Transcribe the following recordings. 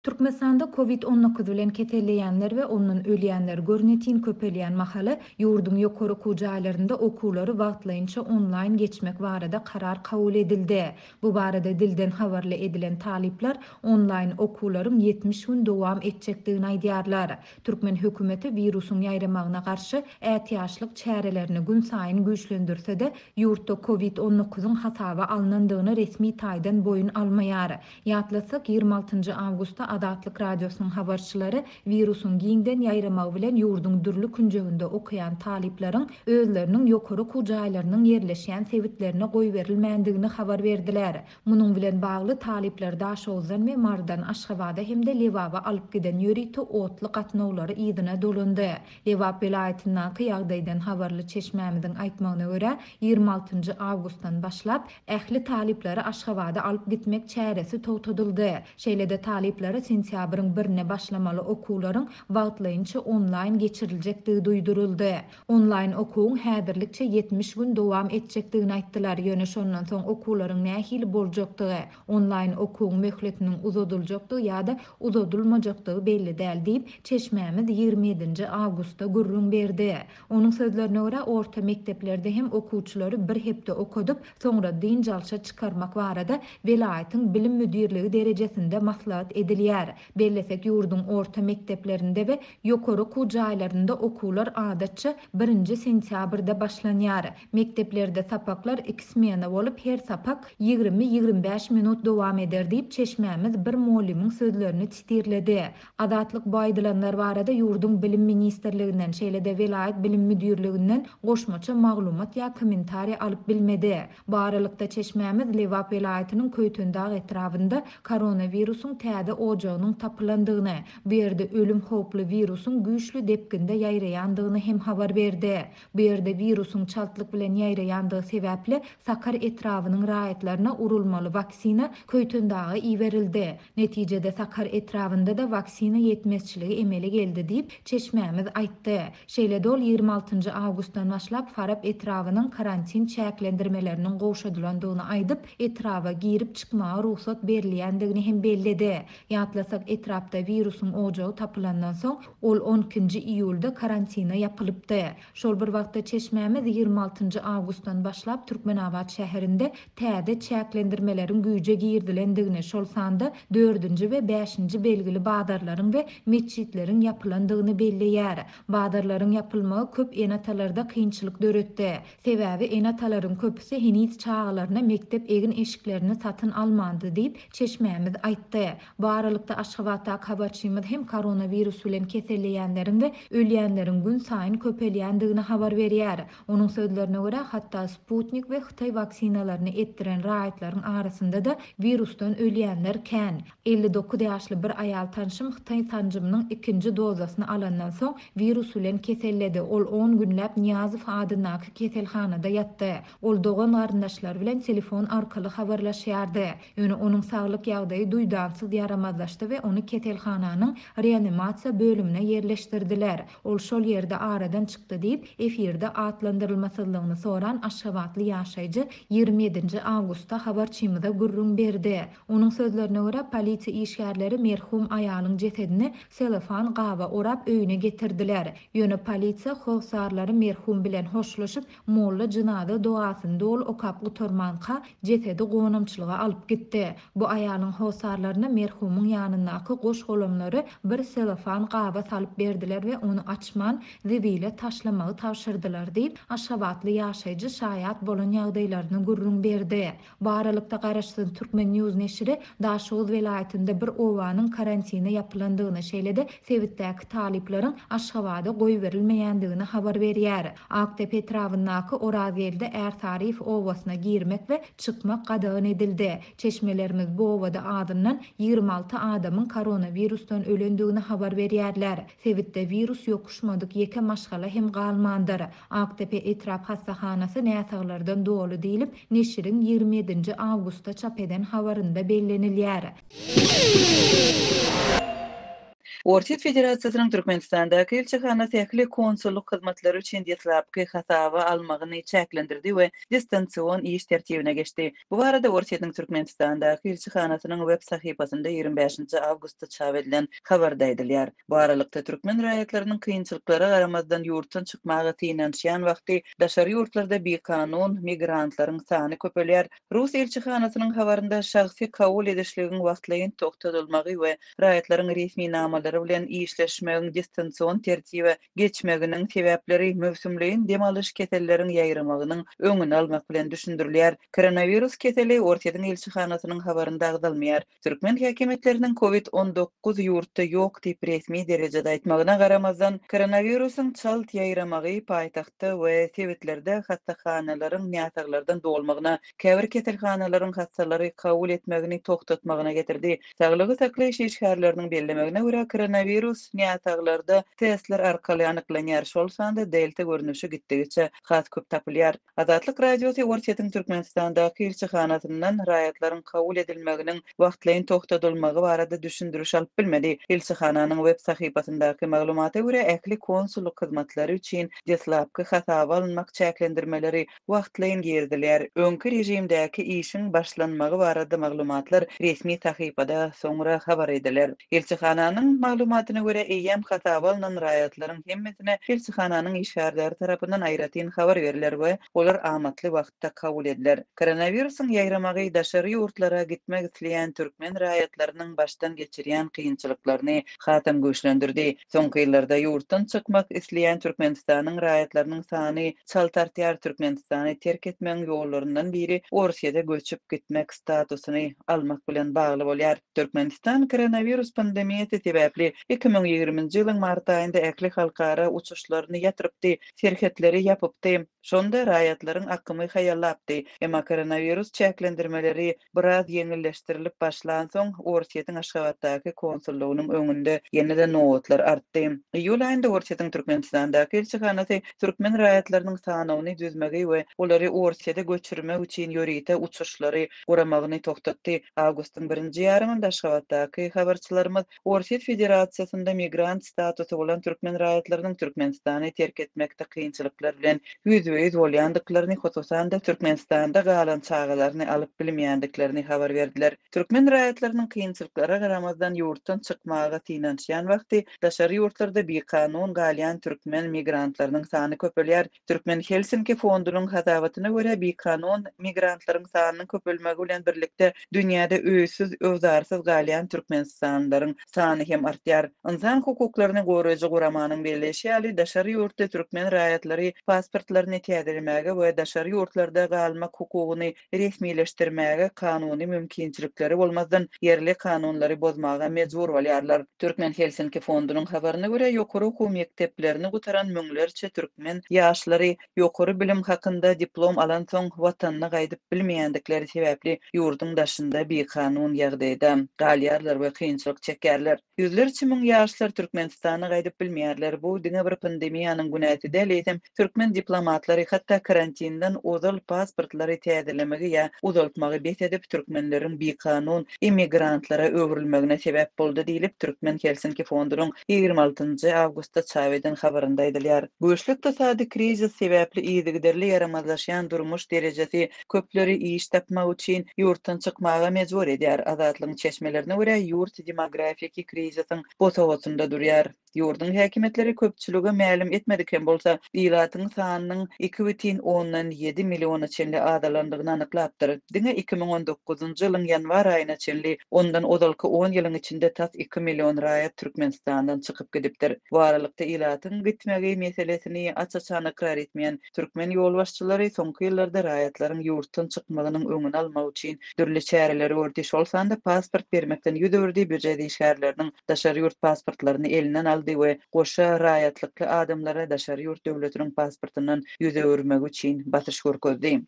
Türkmenistanda COVID-19 bilen ketelleýänler we ondan ölýänler görnetin köpelýän mahaly ýurdun ýokary kujaýlarynda okulary wagtlaýynça online geçmek barada karar kabul edildi. Bu barada dilden habarly edilen talipler online okullaryň 70 gün dowam etjekdigini aýdýarlar. Türkmen hökümeti virusyň ýaýramagyna garşy ätiýaşlyk çärelerini gün saýyn güýçlendirse-de ýurtda COVID-19-yň hasaba alınandygyny resmi taýdan boyun almaýar. Ýatlasak 26 awgustda Adatlyk radiosynyň habarçylary virusyň giňden ýaýramagy bilen ýurdun dürli künjeginde okuyan talipleriň özleriniň ýokary kujaýlarynyň yerleşýän sebitlerine goý berilmändigini habar berdiler. Munyň bilen bagly talipler Daşowzan we Mardan Aşgabatda hemde Lewaba alyp giden ýöriti otly gatnawlary ýygyna dolundy. Lewap vilayatynyň ýagdaýdan habarly çeşmämiziň aýtmagyna görä 26 awgustdan başlap ähli talipleri Aşgabatda alyp gitmek çäresi togtadyldy. Şeýlede talipleri sentýabryň 1-ne başlamaly okuwlaryň wagtlaýynça online geçiriljekdigi duýduruldy. Online okuwň häzirlikçe 70 gün dowam etjekdigini aýtdylar. Ýöne şondan soň okuwlaryň nähili boljakdygy, online okuwň möhletiniň uzadyljakdygy ýa-da uzadylmajakdygy belli däl diýip çeşmämiz 27 awgustda gürrüň berdi. Onuň sözlerine görä orta mekteplerde hem okuwçylary bir hepde okudyp soňra din jalşa çykarmak barada vilayatyň bilim müdirligi derejesinde maslahat edilýär. Bellesek ýurdun orta mekteplerinde we ýokary kujaýlarynda okuwlar adatça 1 sentýabrda başlanýar. Mekteplerde sapaklar 2 smena bolup her sapak 20-25 minut dowam eder diýip çeşmämiz bir muallimiň sözlerini titirledi. Adatlyk baýdylanlar barada ýurdun bilim ministrliginden şeýlede vilayat bilim müdirliginden goşmaça maglumat ýa kommentariýa alyp bilmedi. Baralykda çeşmämiz Lewap vilayatynyň Köýtendag etrafynda koronavirusyň täze ojagynyň tapylandygyny, bu ýerde ölüm hoply virusyň güýçlü depkinde ýaýraýandygyny hem habar berdi. Bu ýerde virusyň çaltlyk bilen ýaýraýandygy sebäpli Sakar etrawynyň raýatlaryna urulmaly vaksina Köýtendagy iýerildi. Netijede Sakar etrawynda da vaksina ýetmezçiligi emele geldi diýip çeşmämiz aýtdy. Şeýle-de ol 26 awgustdan başlap Farap etrawynyň karantin çäklendirmeleriniň gowşadylandygyny aýdyp etrawa girip çykmaga ruhsat berilýändigini hem belledi. Ýatlasak etrapda virusyň ojagy tapylandan soň ol 12 iýulda karantina ýapylypdy. Şol bir wagtda çeşmämiz 26 awgustdan başlap Türkmenabad şäherinde täze çäklendirmeleriň güýje girdilendigini, şol sanda 4-nji we 5-nji belgili badarlaryň we meçitleriň ýapylandygyny belleýär. Badarlaryň ýapylmagy köp enatalarda kynçylyk döretdi. Sebäbi enatalaryň köpüsi heniz çağlaryna mektep egin eşiklerini satyn almandy diýip çeşmämiz aýtdy. Bu aralykda Aşgabatda habarçymyz hem koronavirus bilen keselleýänleriň we ölýänleriň gün saýyn köpelýändigini habar berýär. Onuň sözlerine görä hatda Sputnik we Hytaý vaksinalaryny etdiren raýatlaryň arasynda da virusdan ölýänler kän. 59 ýaşly bir aýal tanşym Hytaý tanjymynyň 2-nji dozasyny alandan soň virus bilen keselledi. Ol 10 günläp Niýazow adynaky keselhanada ýatdy. Ol dogan garyndaşlar bilen telefon arkaly habarlaşýardy. Ýöne onuň saglyk ýagdaýy duýdansyz ýaramazlaşdy we onu keselhananyň reanimasiýa bölümine yerleşdirdiler. Ol şol ýerde aradan çykdy diýip efirde atlandyrylmasynlygyny soran Aşgabatly ýaşaýjy 27 awgustda habarçymyza gürrüň berdi. Onuň sözlerine görä polisiýa işgärleri merhum aýalyň jesedini selofan gaba orap öýüne getirdiler. Ýöne polisiýa howsarlary merhum bilen hoşlaşyp molla jynada doasyny dol okap uturmanka jesedi gonamçylyga alyp gitdi. Bu aýalyň howsarlaryna merhumyň ýanyndaky goş golamlary bir selofan gaba salyp berdiler we onu açman zebile taşlamagy tawşyrdylar diýip Aşgabatly ýaşaýjy şaýat bolan ýagdaýlaryny gürrüň berdi. Baralykda garaşsyn Türkmen News neşri Daşow vilayatynda bir owanyň karantina ýapylandygyny şeýlede sebitdäki talipleriň Aşgabatda goý berilmeýändigini habar berýär. Aktepe etrawyndaky Orazelde Ertarif owasyna girmek we çykmak gadagyn edildi. Çeşmelerimiz bu owada adyndan 26 adamyň koronavirusdan ölendigini habar berýärler. Sebitde virus ýokuşmadyk ýeke maşgala hem galmandyr. Aktepe etraf hastahanasy näsaglardan dolu diýilip neşriň 27 awgustda çap eden habarynda bellenilýär. Orta Federasyasının Türkmenistan'daki elçixana täkli konsulluk hyzmatlary üçin diýetlapky hasaba almagyny çäklendirdi we distansiýon iş tertibine geçdi. Bu arada Ortaýyň Türkmenistan'daki elçixanasynyň web sahypasynda 25-nji awgustda çap edilen habarda edilýär. Bu aralykda türkmen raýatlarynyň kynçylyklary garamazdan ýurtdan çykmagy tynanşýan wagty daşary ýurtlarda bekanun migrantlaryň sany köpelýär. Rus elçixanasynyň habarynda şahsy kabul edişligiň wagtlaýyn toktatylmagy we raýatlaryň resmi namalary bilen işleşmegiň distansiýon tertibe geçmeginiň sebäpleri mövsümleýin dem alyş ketelleriň ýaýramagynyň öňüni almak bilen düşündirilýär. Koronavirus keteli Ortaýyň elçixanasynyň habarynda agdalmaýar. Türkmen häkimetläriniň COVID-19 ýurtda ýok diýip resmi derejede aýtmagyna garamazdan koronavirusyň çalt ýaýramagy paýtagtda we sebetlerde hastahanalaryň ýataglardan dolmagyna, käbir ketelhanalaryň hastalary kabul etmegini toktatmagyna getirdi. Saglygy saklaýyş işgärleriniň bellemegine görä koronavirus ýataglarda testler arkaly anyklanýar. Şol sanda delta görnüşi gitdigiçe has köp tapylýar. Azatlyk radiosy Ortaýyň Türkmenistandaky elçixanasyndan raýatlaryň kabul edilmeginiň wagtlaýyn toktatylmagy barada düşündiriş alyp bilmedi. Elçixananyň web sahypasyndaky maglumata görä äkli konsulluk hyzmatlary üçin diýetlapky hasaba alınmak çäklendirmeleri wagtlaýyn girdilýär. Öňkü rejimdäki işiň başlanmagy barada maglumatlar resmi sahypada soňra habar ediler. Elçixananyň maglumatyna görä eýem hasaba alynan raýatlaryň hemmesine elçixananyň işgärleri tarapyndan aýratyn habar berilýär we olar amatly wagtda kabul ediler. Koronavirusyň ýaýramagy daşary ýurtlara gitmek isleýän türkmen raýatlarynyň başdan geçirýän kynçylyklaryny hatam güýçlendirdi. Soňky ýyllarda ýurtdan çykmak isleýän Türkmenistanyň raýatlarynyň sany çaltartýar. Türkmenistany terk etmeň ýollaryndan biri Orsiýada göçüp gitmek statusyny almak bilen bagly bolýar. Türkmenistan koronavirus pandemiýasy sebäpli 2020-nji ýylyň mart aýynda äkli halkara uçuşlaryny ýatyrypdy, serhetleri ýapypdy. Şonda raýatlaryň akymy haýallapdy. Emma koronavirus çäklendirmeleri biraz ýeňilleşdirilip başlan soň Orsiýatyň Aşgabatdaky konsullugynyň öňünde ýene-de nowatlar artdy. Ýyl aýynda Orsiýatyň Türkmenistandaky elçixanasy türkmen raýatlarynyň sanawyny düzmegi we olary Orsiýada göçürmek üçin ýörite uçuşlary guramagyny toktatdy. Awgustyň 1-nji ýarymynda Aşgabatdaky habarçylarymyz Orsiýet Federasiýasynda migrant statusy bolan türkmen raýatlarynyň Türkmenistany terk etmekde kynçylyklar bilen ýüzbeýüz bolýandyklaryny, hususan da Türkmenistanda galan çağalaryny alyp bilmeýändiklaryny habar berdiler. Türkmen raýatlarynyň kynçylyklary garamazdan ýurtdan çykmagy tynanşýan wagty daşary ýurtlarda bekanun galýan türkmen migrantlarynyň sany köpelýär. Türkmen Helsinki fondunyň hasabatyna görä bekanun migrantlaryň sanynyň köpelmegi bilen birlikde dünýäde öýsüz, özarsyz galýan türkmenistanlaryň sany hem artýar. İnsan hukuklaryny goraýjy guramanyň belleşi ýaly daşary ýurtda türkmen raýatlary pasportlaryny täzelemege we daşary ýurtlarda galmak hukugyny resmileşdirmege kanuny mümkinçilikleri bolmazdan yerli kanunlary bozmaga mejbur bolýarlar. Türkmen Helsinki fondunyň habaryna görä ýokary hukum mekdeplerini gutaran müňlerçe türkmen ýaşlary ýokary bilim hakynda diplom alan soň watanyna gaýdyp bilmeýändikleri sebäpli ýurdun daşynda bekanun ýagdaýda galýarlar we kynçylyk çekýärler. Ýüzlerçe müň ýaşlar Türkmenistana gaýdyp bilmeýärler. Bu diňe bir pandemiýanyň günäti däl türkmen diplomatlary hatda karantindan ozal pasportlary täzelemegi ýa uzaltmagy bet edip türkmenleriň bekanun immigrantlara öwrülmegine sebäp boldy diýilip Türkmen Helsinki fondunyň 26-njy awgustda çap edilen habarynda aýdylýar. Güýçli ykdysady krizis sebäpli ýygyderli ýaramazlaşýan durmuş derejesi köpleri iş tapmak üçin ýurtdan çykmaga mejbur edýär. Azatlygyň çeşmelerine görä ýurt demografiki krizisiň bosawatynda durýar. Ýurdun häkimetleri köpçüligi ma'lum etmediken bolsa, ýylatyň sanynyň 2,7 milliona çenli adalandygyny anyklapdyr. Diňe 2019-njy ýylyň ýanwar aýyna çenli ondan ozalky 10 ýylyň içinde tas 2 million raýat Türkmenistandan çykyp gidipdir. Bu aralykda ýylatyň gitmegi meselesini açyk anykrar etmeýän türkmen ýolbaşçylary soňky ýyllarda raýatlaryň ýurtdan çykmagynyň öňüni almak üçin dürli çäreleri gördi. Şol sanda pasport bermekden ýüdürdi, birjedi işgärleriniň daşary ýurt pasportlaryny elinden aldy we goşa raýatlykly adamlara daşary ýurt döwletiniň pasportyndan ýüze örmek üçin batyş görkezdi.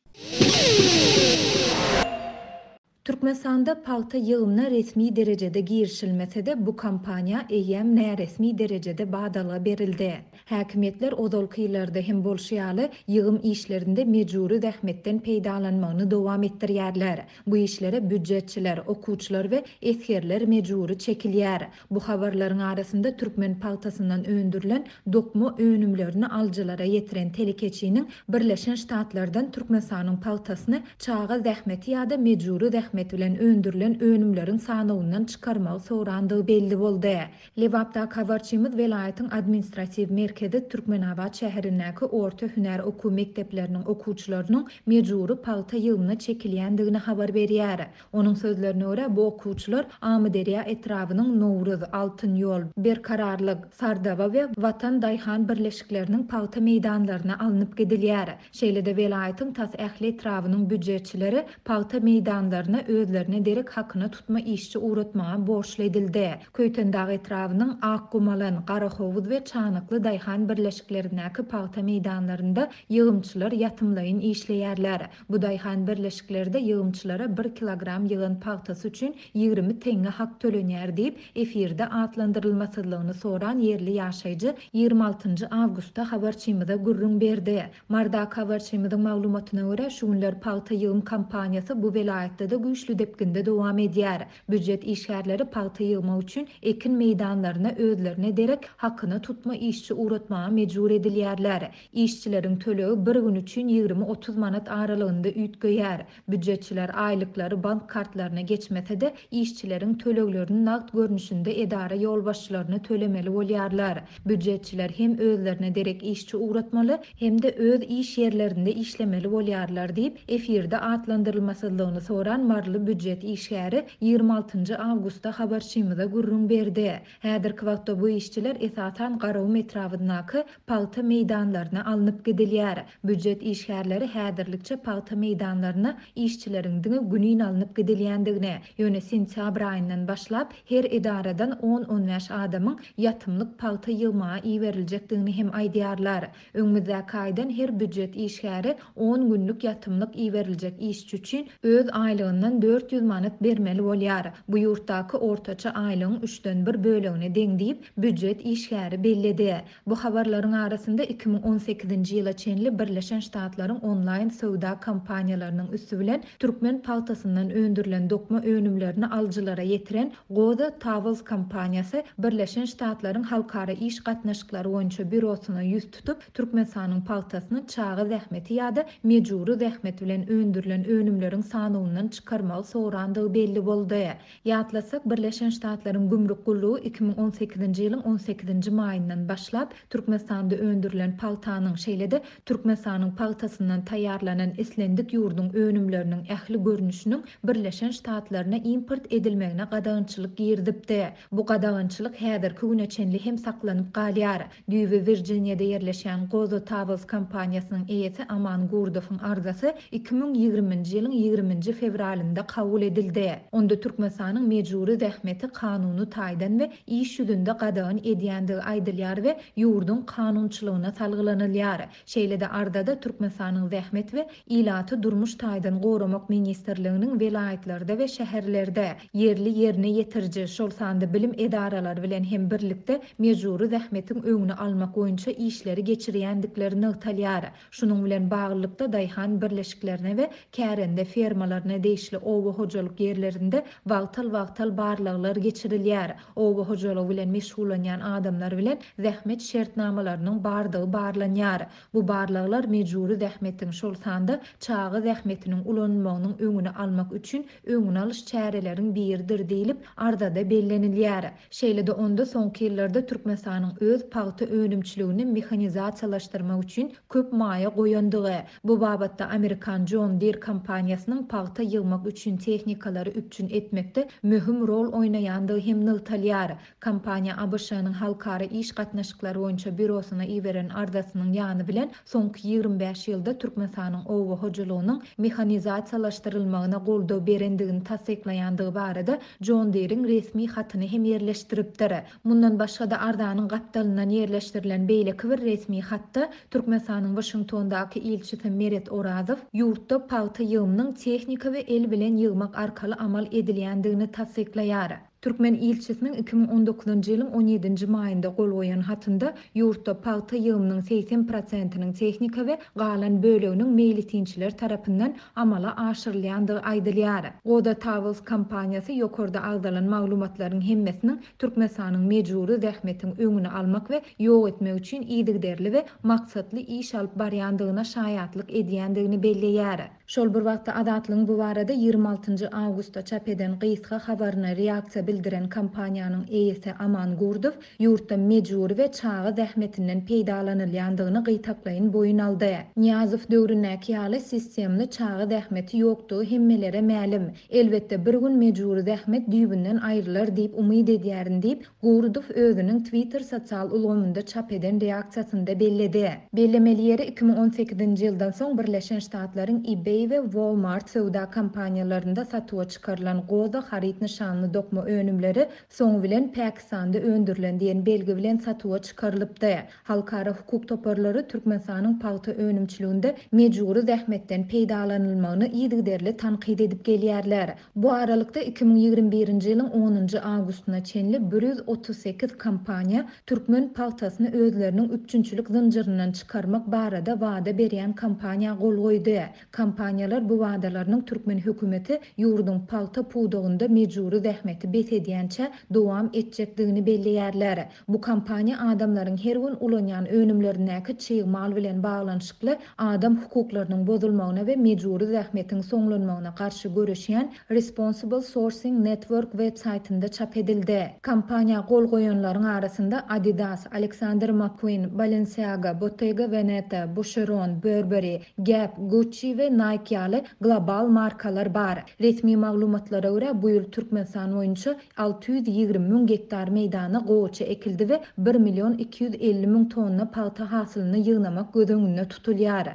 Türkmenistanda palta yığımına resmi derecede girişilmese de bu kampanya eýem näresmi derecede badala berildi. Häkimetler ozalky ýyllarda hem bolşýaly yığım işlerinde mejburi zähmetden peýdalanmagyny dowam etdirýärler. Bu işlere büdjetçiler, okuwçylar we eskerler mejburi çekilýär. Bu habarlaryň arasynda türkmen paltasyndan öndürilen dokma önümlerini aljylara ýetiren telekeçiniň Birleşen Ştatlardan Türkmenistanyň paltasyny çaga zähmeti ýa-da mejburi zähmet bilen öndürilen önümleriň sanawyndan çykarmagy sorandygy belli boldy. Lewapda habarçymyz welaýatyň administrasiw merkezi Türkmenabad şäherindäki orta hünär okuw mekdepleriniň okuwçylarynyň mejburi palta ýygymyna çekilýändigini habar berýär. Onuň sözlerine görä bu okuwçylar Amyderiýa etrawynyň Nowruz, Altyn ýol, Berkararlyk, Sardaba we Watan Daýhan birleşikleriniň palta meýdanlaryna alınıp gidilýär. Şeýle-de welaýatyň tas ähli etrawynyň büdjetçileri palta meýdanlaryna özlerine derek hakyna tutma işçi uğratmağa borçlu edildi. Köýtendäki etrawynyň Akgumalan, Garahovuz we Çanykly Daýhan birleşiklerindäki palta meýdanlarynda ýygymçylar ýatymlaýyn işleýärler. Bu Daýhan birleşiklerinde ýygymçylara 1 kilogram ýygan paltasy üçin 20 teňe hak tölenýär diýip efirde atlandyrylmasylygyny soran yerli ýaşaýjy 26 awgustda habarçymyza gurrun berdi. Marda habarçymyzyň maglumatyna görä şu günler palta ýygym kampanýasy bu welaýatda da güýçlü depginde dowam edýär. Büdjet işgärleri palta ýygmak üçin ekin meýdanlaryna özlerine derek hakyny tutma işçi uğratmağa mejbur edilýärler. İşçileriň tölegi bir gün üçin 20-30 manat aralygynda üýtgeýär. Büdjetçiler aýlyklary bank kartlaryna geçmese de işçileriň töleglerini nagd görnüşinde edara ýolbaşçylaryna tölemeli bolýarlar. Büdjetçiler hem özlerine derek işçi uğratmaly hem de öz iş yerlerinde işlemeli bolýarlar diýip efirde atlandyrylmasylygyny soran marly büdjet işgäri 26 awgustda habarçymyza gurrun berdi. Häzirki wagtda bu işçiler esasan Garaw etrawyndaky palta meýdanlaryna alınıp gidilýär. Büdjet işgärleri häzirlikçe palta meýdanlaryna işçileriň diňe günüň alınıp gidilýändigine, ýöne sentýabr aýyndan başlap her edaradan 10-15 adamyň ýatymlyk palta ýygmaga iýeriljekdigini hem aýdýarlar. Öňümüzdäki aýdan her büdjet işgäri 10 günlük ýatymlyk iýeriljek iş üçin öz aýlygyndan 400 manat bermeli bolýar. Bu ýurtdaky ortaça aýlygyň 3den 1 bölegine deň diýip büdjet işgäri bellidi. Bu habarlaryň arasynda 2018-nji ýyla çenli Birleşen Ştatlaryň online söwda kampaniýalarynyň üstü bilen türkmen paltasyndan öndürilen dokma önümlerini aljylara ýetiren Goda Towels kampaniýasy Birleşen Ştatlaryň halkara iş gatnaşyklary boýunça bürosyna ýüz tutup Türkmenistanyň paltasyny çaga zähmeti ýa-da mejburi zähmet bilen öndürilen önümleriň sanawyndan çykarmagy sorandygy belli boldy. Ýatlasak Birleşen Ştatlaryň gümrük gullugy 2018-nji ýylyň 18-nji maýyndan başlap Türkmenistanda öndürilen paltanyň şeýle-de Türkmenistanyň paltasyndan taýýarlanan eslendik ýurdun önümleriniň ähli görnüşiniň Birleşen Ştatlaryna import edilmegine gadagynçylyk girdipdi. Bu gadagynçylyk häzirki güneçenli hem saklanyp galýar. Düýbe Virginiýada ýerleşen Goda Towels kampaniýasynyň eýesi Aman Gurdowyň arzasy 2020-nji ýylyň 20-nji fevralynda kabul edildi. Onda Türkmenistanyň mejburi zähmeti kanuny taýdan we iş ýüzünde gadagyn edýändigi aýdylýar we ýurdun kanunçylygyna salgylanylar. Şeýle-de ardada Türkmenistanyň zähmet we ilaty durmuş taýdan goramak ministrliginiň welaýatlarda we şäherlerde yerli ýerine ýetirji şol sanda bilim edaralary bilen hem birlikde mejburi zähmetiň öňüni almak boýunça işleri geçirýändiklerini ýaýdylýar. Şunuň bilen baglykda Daýhan birleşiklerine we kärende fermalaryna deýişli owa hojalyk ýerlerinde wagtal barlyklar geçirilýär. Owa hojalygy bilen meşgullanýan adamlar bilen zähmet şertnamalarynyň bardygy barlanýar. Bu barlyklar mejburi zähmetiň şol sanda çagy zähmetiniň ulanmagynyň öňüni almak üçin öňüni alyş çäreleriň biridir diýilip ardada bellenilýär. Şeýle-de onda soňky ýyllarda Türkmenistanyň öz palta önümçiligini mehanizasiýalaşdyrmak üçin köp maýa goýandygy. Bu babatda Amerikan John Deere kampaniýasynyň palta ýygmak üçin tehnikalary üpçün etmekde möhüm rol oýnaýandygy hem nyltalýar. Kampaniýa ABŞ-nyň halkara iş gatnaşyklary boýunça bürosyna iweren ardasynyň ýany bilen soňky 25 ýylda Türkmenistanyň owa hojalygynyň mehanizasiýalaşdyrylmagyna goldaw berendigini tasdiklaýandygy barada John Deere'iň resmi hatyny hem ýerleşdiripdir. Mundan başga da ardanyň gapdalynan ýerleşdirilen beýleki bir resmi hatda Türkmenistanyň Washingtondaky ilçisi Meret Orazow ýurtda palta ýygymynyň tehnika we el el bilen ýygmak arkaly amal edilýändigini tasdiklaýar. Türkmen ilçisinin 2019-njy ýylyň 17-nji maýynda gol goýan hatynda ýurtda paýta ýygymynyň 80%-iniň tehnika we galan böleginiň meýlitinçiler tarapyndan amala aşyrylýandygy aýdylýar. Goda Towels kompaniýasy ýokarda agdalan maglumatlaryň hemmesini Türkmenistanyň mejburi zähmetiň öňüne almak we ýok etmek üçin iýdigderli we maksatly iş alyp barýandygyna şaýatlyk edýändigini belleýär. Şol bir wagtda Adatlyň bu barada 26-njy awgustda çap eden gysga habaryna reaksiýa bildiren kompaniýanyň eýesi Aman Gurdow ýurtda mejburi we çagy zähmetinden peýdalanylýandygyny gytaklaýyn boyun aldy. Niýazow döwründäki ýaly sistemli çagy zähmeti ýokdugy hemmelere mälim. Elbetde bir gün mejburi zähmet düýbünden aýrylar diýip umyd edýärin diýip Gurdow özüniň Twitter sosial ulgamynda çap eden reaksiýasynda belledi. Bellemelýeri 2018-nji ýyldan soň Birleşen Ştatlaryň eBay we Walmart söwda kampaniýalarynda satyga çykarylan goza harit nişanly dokma önümleri soň bilen Pakistanda öndürilen diýen belgi bilen satyga çykarylypdy. Halkara hukuk toparlary Türkmenistanyň paýta önümçiliginde mejburi zähmetden peýdalanylmagyny iýdigderli tanqid edip gelýärler. Bu aralykda 2021-nji ýylyň 10-njy awgustyna çenli 138 kompaniýa türkmen paýtasyny özleriniň üçünçülük zynjyrynyň çykarmak barada wada berýän kompaniýa gol goýdy. Kompaniýalar bu wadalarynyň türkmen hökümeti ýurdun paýta puwdugynda mejburi zähmeti besedýänçe dowam etjekdigini belleýärler. Bu kompaniýa adamlaryň her gün ulanýan önümlerindäki çyg mal bilen baglanşykly adam hukuklarynyň bozulmagyna we mejburi zähmetiň soňlanmagyna garşy görüşýän Responsible Sourcing Network websaytynda çap edildi. Kompaniýa gol goýanlaryň arasynda Adidas, Alexander McQueen, Balenciaga, Bottega Veneta, Boucheron, Burberry, Gap, Gucci we Nike ýaly global markalar bar. Resmi maglumatlara görä bu ýyl Türkmenistan boýunça 620 000 hektar meýdana goçy ekildi we 1.250 000 tonna paýta hasylyny ýygnamak gödöňünde tutulýar.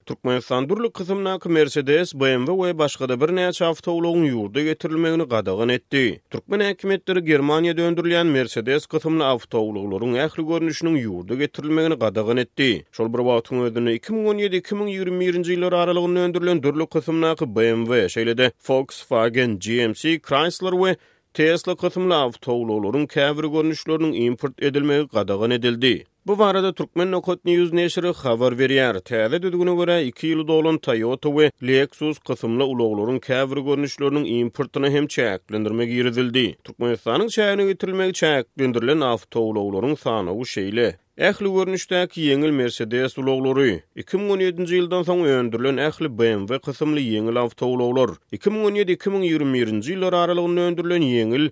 Türkmenistan durly kysymnaky Mercedes, BMW we başga bir näçe awtobularyň ýurda getirilmegini gadagan etdi. Türkmen häkimetleri Germaniýada öndürilen Mercedes kysymly awtobularyň ähli görnüşiniň ýurda getirilmegini gadagan etdi. Şol bir wagtyň özünde 2017-2021-nji ýyllar aralygynda öndürilen durly kysymnaky BMW, şeýle-de Volkswagen, GMC, Chrysler we Tesla kysymly awtobularyň käbir görnüşleriniň import edilmegi gadagan edildi. Bu barada Türkmen Nokot News neşri habar berýär. Täze düdügüne görä 2 ýyl dolan Toyota we Lexus kysymly ulaglaryň käbir görnüşleriniň importyny hem çäklendirmek ýerdildi. Türkmenistanyň şäherine getirilmegi çäklendirilen awtobularyň sany bu şeýle. Ähli görnüşdäki ýeňil Mercedes ulaglary 2017-nji ýyldan soň öndürilen ähli BMW kysymly ýeňil awtobular 2017-2021-nji ýyllar aralygynda öndürilen ýeňil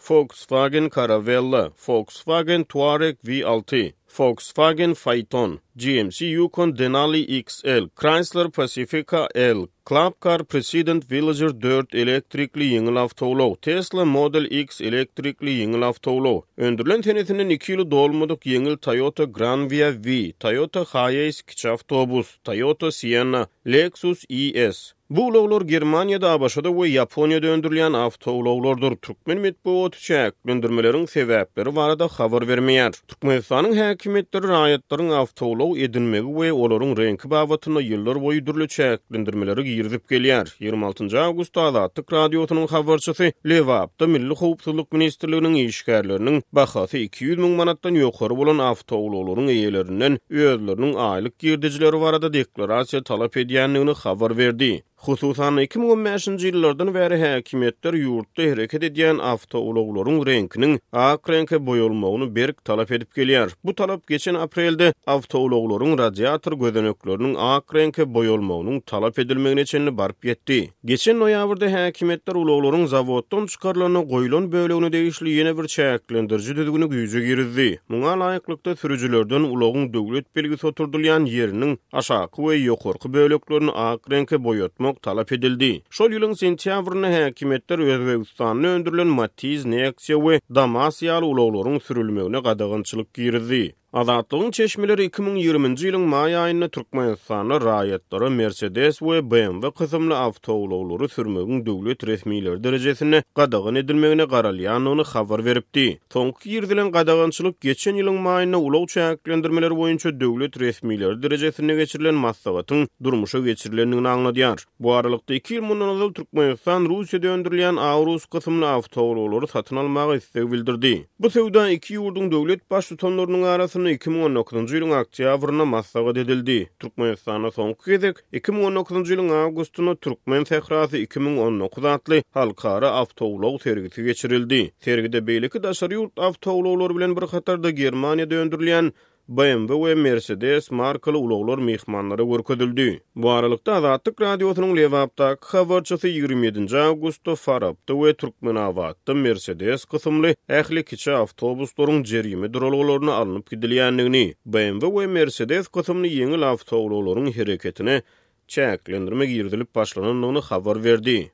Volkswagen Caravella, Volkswagen Touareg V6, Volkswagen Phaeton, GMC Yukon Denali XL, Chrysler Pacifica L, Club Car President Villager 4 elektrikli ýeňil awtobulaw, Tesla Model X elektrikli ýeňil awtobulaw. Öndürilen tenesinden 2 ýyl dolmadyk ýeňil Toyota Granvia V, Toyota Hiace kiçi awtobus, Toyota Sienna, Lexus ES. Bu ulaglar Germaniýada, Abaşada we Ýaponiýada öndürilen awtobulawlardyr. Türkmen medeniýeti çäklendirmeleriň sebäpleri barada habar bermeýär. Türkmenistanyň häkimetleri raýatlaryň awtobulaw edilmegi we olaryň renki babatyna ýyllar boýy durly çäklendirmeleri girdip gelýär. 26-njy awgustda Azatlyk radiosynyň habarçysy Lewapda Milli Howpsuzlyk Ministrliginiň işgärleriniň bahasy 200 000 manatdan ýokary bolan awtobulawlaryň eýelerinden özleriniň aýlyk girdijileri barada deklarasiýa talap edýänligini habar berdi. Hususan 2015-nji ýyllardan bäri häkimetler ýurtda hereket edýän awtobularyň renkiniň ak reňke boýalmagyny berk talap edip gelýär. Bu talap geçen aprelde awtobularyň radiator gözenekleriniň ak reňke boýalmagynyň talap edilmegine çenli barp ýetdi. Geçen noýabrda häkimetler ulaglaryň zawoddan çykarylanyny goýulan bölegini degişli ýene bir çäklendiriji düdügüni güýje girizdi. Muňa laýyklykda sürüjilerden ulagyň döwlet belgisi oturdylýan ýeriniň aşaky we ýokarky böleklerini ak reňke boýatmak talap edildi. Şol ýylyň sentýabrynda häkimetler Özbegistanyň öndürilen Matiz, Nexia we Damas ýaly ulaglaryň sürülmegine gadagançylyk girdi. Azatlygyň çeşmeleri 2020-nji ýylyň may aýynda Türkmenistana raýatlary Mercedes we BMW kysymly awtowullary sürmegiň döwlet resmiýetleri derejesine gadagan edilmegine garalýanyny habar beripdi. Soňky ýerdilen gadagançylyk geçen ýylyň maýynda ulaw çäklendirmeleri boýunça döwlet resmiýetleri derejesine geçirilen maslahatyň durmuşa geçirilendigini aňladýar. Bu aralykda 2010 ýyl Türkmenistan Russiýada öndürilen Aurus kysymly awtowullary satyn almagy istek bildirdi. Bu sowda iki ýurdun döwlet baş tutanlarynyň arasynda 2019-njy ýylyň oktýabryna maslahat edildi. Türkmenistana soňky gezek 2019-njy ýylyň awgustunda Türkmen Sehrasy 2019 adly halkara awtowulaw sergisi geçirildi. Sergide beýleki daşary ýurt awtowulawlary bilen bir hatarda Germaniýada öndürilen BMW we Mercedes markaly ulaglar mehmanlary görkezildi. Bu aralykda Azatlyk radiosynyň Lewapdaky habarçysy 27 awgustda Farabda we Türkmenawatda Mercedes kysymly ähli kiçi awtobuslaryň jerimi duralgalaryny alınıp gidilýändigini, BMW we Mercedes kysymly ýeňil awtowularyň hereketine çäklendirmek ýerdilip başlananyny habar berdi.